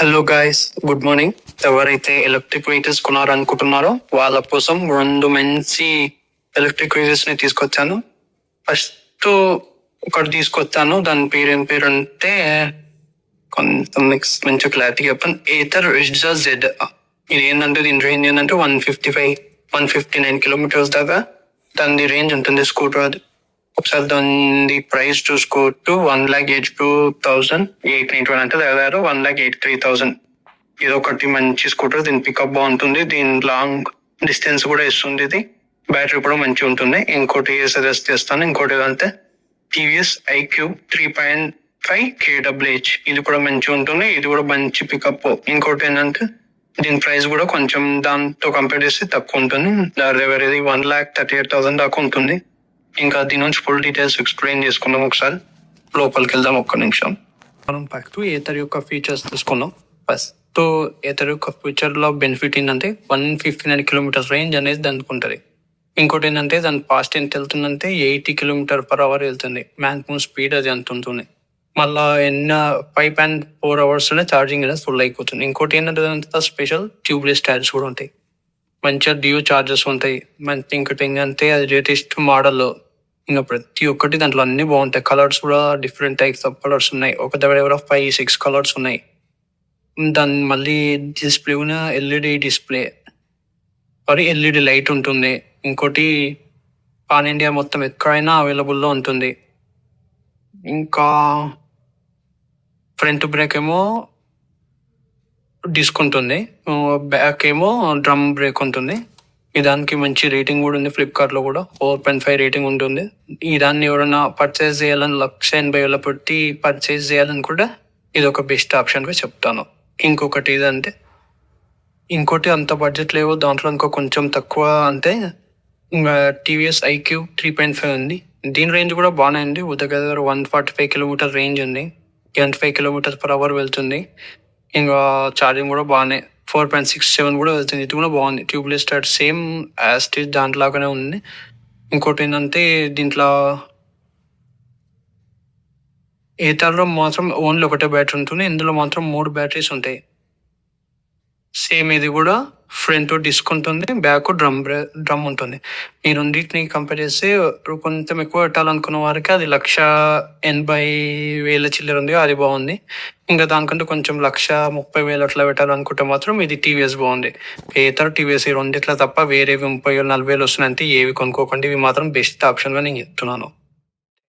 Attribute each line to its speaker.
Speaker 1: Hello guys, good morning. ఎవరైతే electric vehicles కొనాలనుకుంటున్నారో వాళ్ళ కోసం రెండు మంచి ఎలక్ట్రిక్ వెహికల్స్ ని తీసుకొచ్చాను. ఫస్ట్ ఒకటి తీసుకొచ్చాను, దాని పేరు ఏం పేరు అంటే కొంత నెక్స్ట్ మంచి క్లారిటీ చెప్పాను. ఏథర్ రిడ్జా జెడ్. ఇది ఏంటంటే దీని రేంజ్ ఏంటంటే 159 కిలోమీటర్స్ దాకా దాని రేంజ్ ఉంటుంది స్కూటర్. అది ఒకసారి దాని ప్రైస్ చూసుకోవచ్చు. 1,82,891 అంటే దగ్గర 1,83,000. ఇది ఒకటి మంచి స్కూటర్. దీని పికప్ బాగుంటుంది, దీని లాంగ్ డిస్టెన్స్ కూడా ఇస్తుంది, ఇది బ్యాటరీ కూడా మంచిగా ఉంటుంది. ఇంకోటి సజెస్ట్ చేస్తాను, ఇంకోటి ఏదంటే టీవీఎస్ iQube 3.5 kWh. ఇది కూడా మంచిగా ఉంటుంది, ఇది కూడా మంచి పికప్. ఇంకోటి ఏంటంటే దీని ప్రైస్ కూడా కొంచెం దాంతో కంపేర్ చేస్తే తక్కువ ఉంటుంది. దగ్గర 1,38,000 దాకా ఉంటుంది. ఇంకా దీని నుంచి ఫుల్ డీటెయిల్స్ ఎక్స్ప్లెయిన్ చేసుకుందాం. ఒకసారి లోపలికి వెళ్దాం, ఒక్క నిమిషం. మనం ఫస్ట్ ఏథర్ యొక్క ఫీచర్స్ తీసుకుందాం. ఫస్ట్ ఏథర్ యొక్క ఫీచర్ లో బెనిఫిట్ ఏంటంటే 159 కిలోమీటర్స్ రేంజ్ అనేది దానికి ఉంటుంది. ఇంకోటి ఏంటంటే దాని ఫాస్ట్ ఎంత వెళ్తుందంటే 80 km/h వెళ్తుంది. మ్యాక్సిమం స్పీడ్ అది అంత ఉంటుంది. మళ్ళా 5.4 hours ఛార్జింగ్ అనేది ఫుల్ అయిపోతుంది. ఇంకోటి ఏంటంటే స్పెషల్ ట్యూబ్లెస్ టైర్స్ కూడా ఉంటాయి, మంచిగా డ్యూ చార్జెస్ ఉంటాయి. మంచి ఇంకోటి ఏంటంటే అది లేటెస్ట్ మోడల్. ఇంకా ప్రతి ఒక్కటి దాంట్లో అన్ని బాగుంటాయి. కలర్స్ కూడా డిఫరెంట్ టైప్స్ ఆఫ్ కలర్స్ ఉన్నాయి. ఒక దగ్గర 5-6 కలర్స్ ఉన్నాయి. దాని మళ్ళీ డిస్ప్లే కూడా ఎల్ఈడి లైట్ ఉంటుంది. ఇంకోటి పాన్ ఇండియా మొత్తం ఎక్కడైనా అవైలబుల్లో ఉంటుంది. ఇంకా ఫ్రంట్ బ్రేక్ ఏమో డిస్క్ ఉంటుంది, బ్యాక్ ఏమో డ్రమ్ బ్రేక్ ఉంటుంది. ఈ దానికి మంచి రేటింగ్ కూడా ఉంది, ఫ్లిప్కార్ట్ లో కూడా 4.5 రేటింగ్ ఉంటుంది. ఈ దాన్ని ఎవరైనా పర్చేస్ చేయాలని 1,80,000 పెట్టి పర్చేస్ చేయాలని కూడా ఇది ఒక బెస్ట్ ఆప్షన్ గా చెప్తాను. ఇంకొకటి ఇదంటే ఇంకోటి అంత బడ్జెట్ లేవు, దాంట్లో ఇంకో కొంచెం తక్కువ అంటే టీవీఎస్ iQube 3.5 ఉంది. దీని రేంజ్ కూడా బాగానే ఉంది. దగ్గర 145 km రేంజ్ ఉంది, 75 km/h వెళ్తుంది. ఇంకా ఛార్జింగ్ కూడా బాగానే 4.67 కూడా వెళ్తుంది. ఇది కూడా బాగుంది. ట్యూబ్లెస్ టైర్ సేమ్ యాస్టిజ్ దాంట్లాగానే ఉంది. ఇంకోటి ఏంటంటే దీంట్లో ఏథర్లో మాత్రం ఓన్లీ ఒకటే బ్యాటరీ ఉంటుంది, ఇందులో మాత్రం 3 బ్యాటరీస్ ఉంటాయి. సేమ్ ఇది కూడా ఫ్రంట్ డిస్క్ ఉంటుంది, బ్యాక్ డ్రమ్ ఉంటుంది. ఈ రెండింటిని కంపేర్ చేస్తే కొంచెం ఎక్కువ పెట్టాలనుకున్న వారికి అది 1,80,000 చిల్లర ఉంది, అది బాగుంది. ఇంకా దానికంటే కొంచెం 1,30,000 అట్లా పెట్టాలనుకుంటే మాత్రం ఇది టీవీఎస్ బాగుంది. ఏతర్ టీవీఎస్ ఈ రెండిట్లా తప్ప వేరేవి 30,000-40,000 వస్తున్నాయంటే ఏవి కొనుక్కోకండి. ఇవి మాత్రం బెస్ట్ ఆప్షన్గా నేను చెప్తున్నాను.